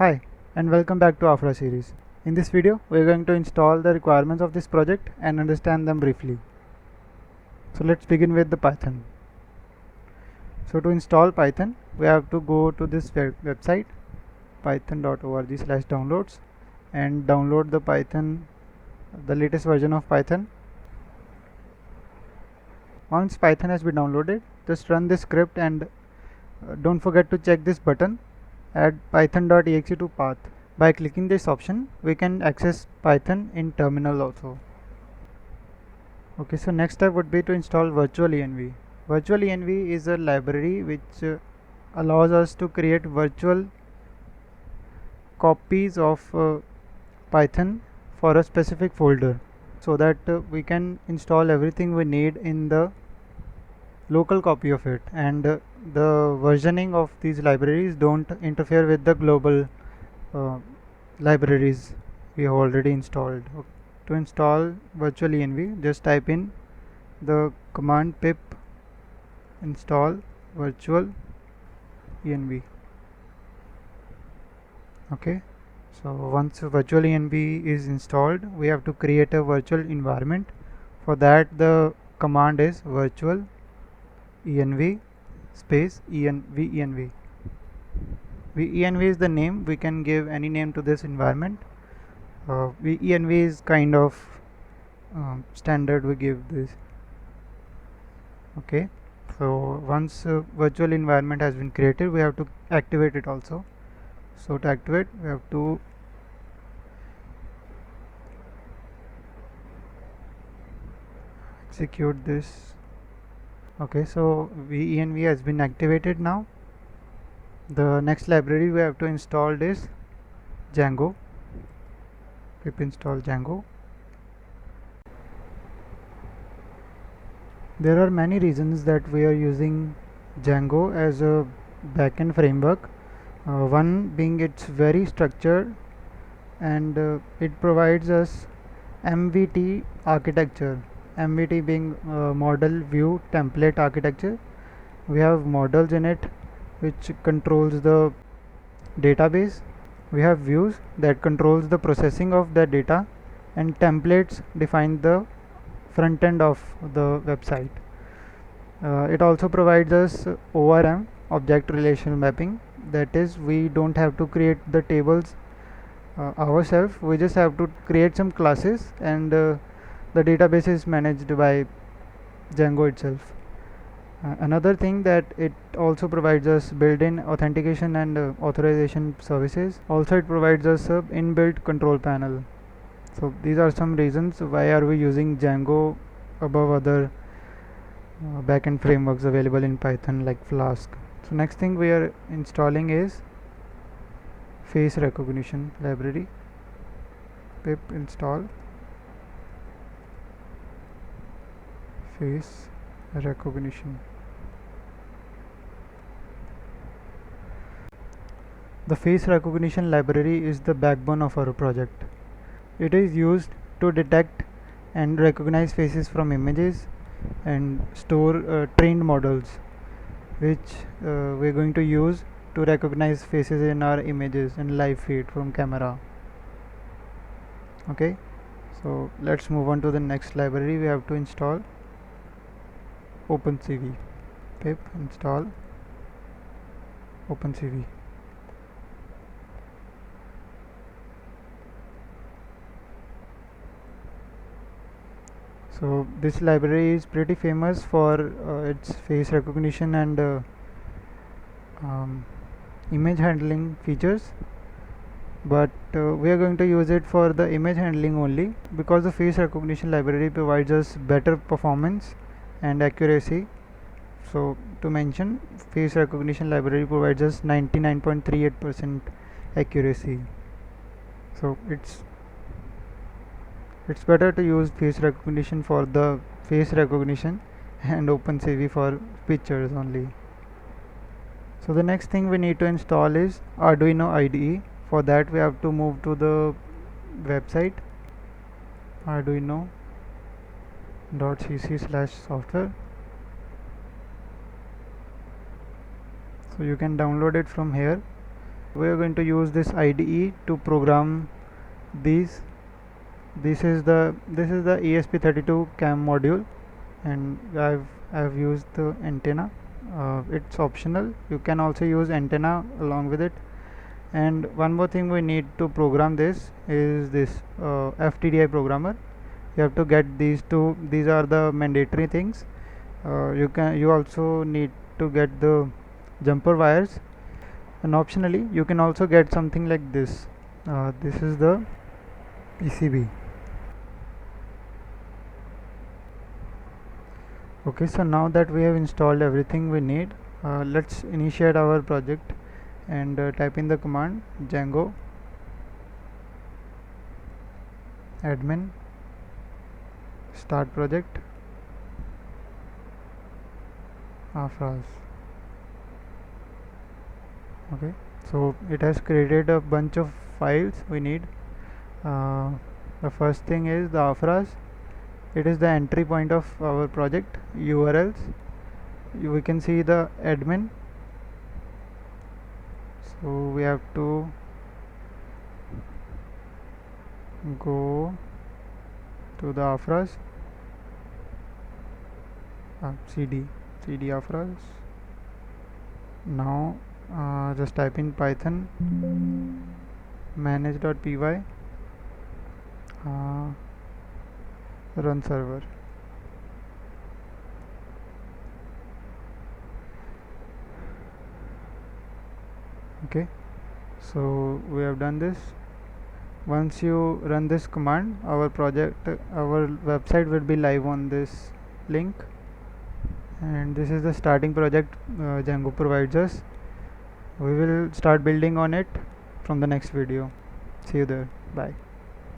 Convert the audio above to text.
Hi and welcome back to AFRAAS series. In this video we are going to install the requirements of this project and understand them briefly. So let's begin with the Python. So to install Python we have to go to this website python.org/downloads and download the latest version of Python. Once Python has been downloaded, just run this script and don't forget to check this button, add python.exe to path. By clicking this option we can access Python in terminal also. Okay, so next step would be to install virtual env. Virtual env is a library which allows us to create virtual copies of Python for a specific folder, so that we can install everything we need in the local copy of it, and the versioning of these libraries don't interfere with the global libraries we have already installed. To install virtual env, just type in the command pip install virtual env. Okay, so once virtual env is installed, we have to create a virtual environment. For that the command is virtual env space venv. venv is the name. We can give any name to this environment. venv is kind of standard we give this. Okay, so once virtual environment has been created, we have to activate it also. So to activate we have to execute this. Okay, so venv has been activated now. The next library we have to install is Django. Pip install Django. There are many reasons that we are using Django as a backend framework. One being it's very structured and it provides us MVT architecture. MVT being model view template architecture. We have models in it which controls the database. We have views that controls the processing of the data, and templates define the front end of the website. It also provides us ORM, object relational mapping. That is, we don't have to create the tables ourselves. We just have to create some classes, and the database is managed by Django itself. Another thing that it also provides us built-in authentication and authorization services. Also it provides us a inbuilt control panel. So these are some reasons why are we using Django above other backend frameworks available in Python like Flask. So next thing we are installing is face recognition library. Pip install face recognition. The face recognition library is the backbone of our project. It is used to detect and recognize faces from images and store trained models, which we're going to use to recognize faces in our images and live feed from camera. Okay, so let's move on to the next library. We have to install OpenCV. Pip install OpenCV. So this library is pretty famous for its face recognition and image handling features, but we are going to use it for the image handling only, because the face recognition library provides us better performance and accuracy. So to mention, face recognition library provides us 99.38% accuracy. So it's better to use face recognition for the face recognition and OpenCV for pictures only. So the next thing we need to install is Arduino IDE. For that we have to move to the website arduino.cc/software. So you can download it from here. We are going to use this IDE to program these. This is the ESP32 cam module, and I've used the antenna. It's optional. You can also use antenna along with it. And one more thing we need to program this is this FTDI programmer. You have to get these two. These are the mandatory things. You also need to get the jumper wires, and optionally you can also get something like this. This is the PCB. Okay, so now that we have installed everything we need, let's initiate our project and type in the command Django admin start project AFRAAS. Okay, so it has created a bunch of files we need. The first thing is the AFRAAS. It is the entry point of our project. URLs, we can see the admin, so we have to go to the AFRAAS, cd AFRAAS. Now just type in python manage.py run server. Okay, so we have done this. Once you run this command, our website will be live on this link, and this is the starting project Django provides us. We will start building on it from the next video. See you there. Bye.